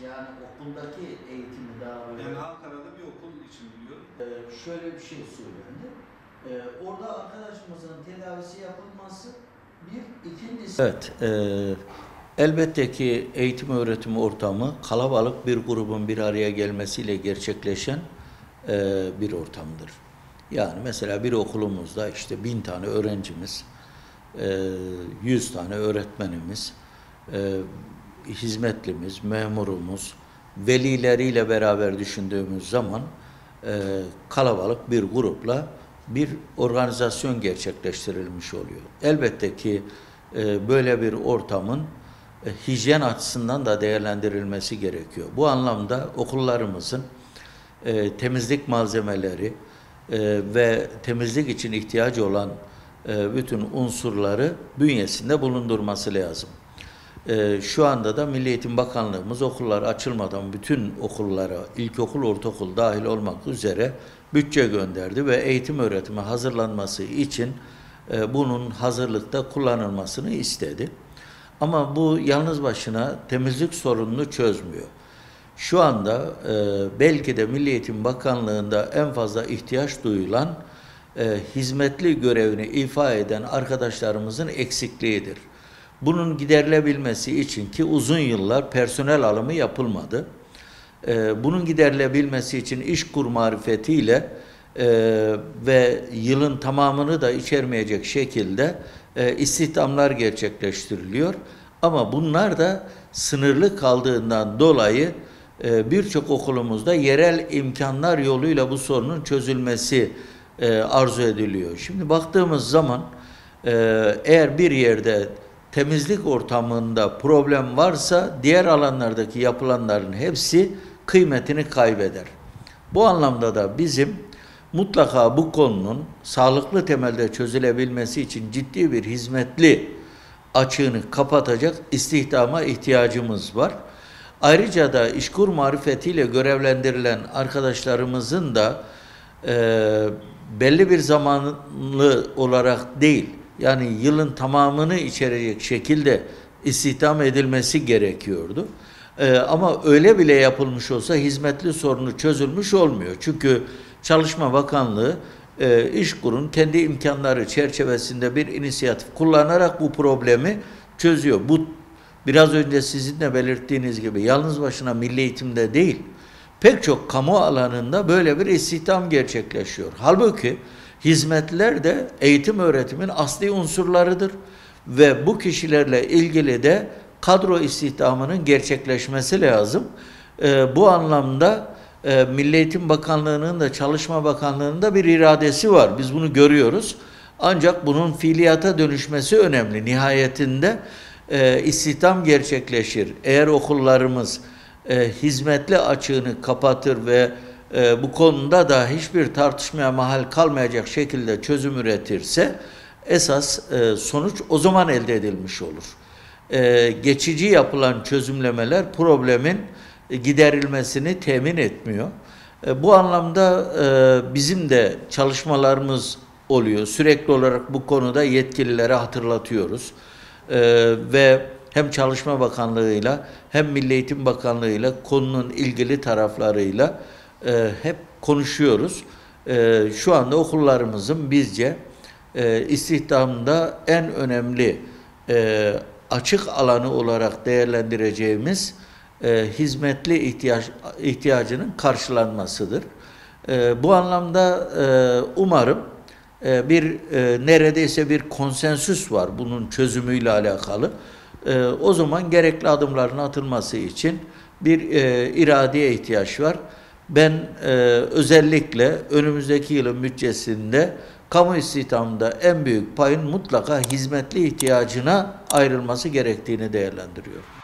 Yani okuldaki eğitimi daha böyle... Yani Ankara'da bir okul için biliyorum. Şöyle bir şey söylendi. Orada arkadaşımızın tedavisi yapılması bir, ikincisi... Evet, elbette ki eğitim öğretim ortamı kalabalık bir grubun bir araya gelmesiyle gerçekleşen bir ortamdır. Yani mesela bir okulumuzda işte 1000 tane öğrencimiz, 100 tane öğretmenimiz, hizmetlimiz, memurumuz, velileriyle beraber düşündüğümüz zaman kalabalık bir grupla bir organizasyon gerçekleştirilmiş oluyor. Elbette ki böyle bir ortamın hijyen açısından da değerlendirilmesi gerekiyor. Bu anlamda okullarımızın temizlik malzemeleri ve temizlik için ihtiyacı olan bütün unsurları bünyesinde bulundurması lazım. Şu anda da Milli Eğitim Bakanlığımız okullar açılmadan bütün okullara, ilkokul, ortaokul dahil olmak üzere bütçe gönderdi ve eğitim öğretime hazırlanması için bunun hazırlıkta kullanılmasını istedi. Ama bu yalnız başına temizlik sorununu çözmüyor. Şu anda belki de Milli Eğitim Bakanlığı'nda en fazla ihtiyaç duyulan hizmetli görevini ifa eden arkadaşlarımızın eksikliğidir. Bunun giderilebilmesi için ki uzun yıllar personel alımı yapılmadı. Bunun giderilebilmesi için İşkur marifetiyle ve yılın tamamını da içermeyecek şekilde istihdamlar gerçekleştiriliyor. Ama bunlar da sınırlı kaldığından dolayı birçok okulumuzda yerel imkanlar yoluyla bu sorunun çözülmesi arzu ediliyor. Şimdi baktığımız zaman eğer bir yerde temizlik ortamında problem varsa diğer alanlardaki yapılanların hepsi kıymetini kaybeder. Bu anlamda da bizim mutlaka bu konunun sağlıklı temelde çözülebilmesi için ciddi bir hizmetli açığını kapatacak istihdama ihtiyacımız var. Ayrıca da İşkur marifetiyle görevlendirilen arkadaşlarımızın da belli bir zamanlı olarak değil, yani yılın tamamını içerecek şekilde istihdam edilmesi gerekiyordu. Ama öyle bile yapılmış olsa hizmetli sorunu çözülmüş olmuyor. Çünkü Çalışma Bakanlığı İşkur'un kendi imkanları çerçevesinde bir inisiyatif kullanarak bu problemi çözüyor. Bu biraz önce sizin de belirttiğiniz gibi yalnız başına milli eğitimde değil, pek çok kamu alanında böyle bir istihdam gerçekleşiyor. Halbuki hizmetler de eğitim öğretimin asli unsurlarıdır ve bu kişilerle ilgili de kadro istihdamının gerçekleşmesi lazım. Bu anlamda Milli Eğitim Bakanlığı'nın da Çalışma Bakanlığı'nın da bir iradesi var. Biz bunu görüyoruz. Ancak bunun fiiliyata dönüşmesi önemli. Nihayetinde istihdam gerçekleşir. Eğer okullarımız hizmetli açığını kapatır ve bu konuda da hiçbir tartışmaya mahal kalmayacak şekilde çözüm üretirse esas sonuç o zaman elde edilmiş olur. Geçici yapılan çözümlemeler problemin giderilmesini temin etmiyor. Bu anlamda bizim de çalışmalarımız oluyor. Sürekli olarak bu konuda yetkililere hatırlatıyoruz. Ve hem Çalışma Bakanlığı'yla hem Milli Eğitim Bakanlığı'yla konunun ilgili taraflarıyla hep konuşuyoruz. Şu anda okullarımızın bizce istihdamda en önemli açık alanı olarak değerlendireceğimiz hizmetli ihtiyacının karşılanmasıdır. Bu anlamda umarım neredeyse bir konsensüs var bunun çözümüyle alakalı. O zaman gerekli adımların atılması için bir iradeye ihtiyaç var. Ben özellikle önümüzdeki yılın bütçesinde kamu istihdamında en büyük payın mutlaka hizmetli ihtiyacına ayrılması gerektiğini değerlendiriyorum.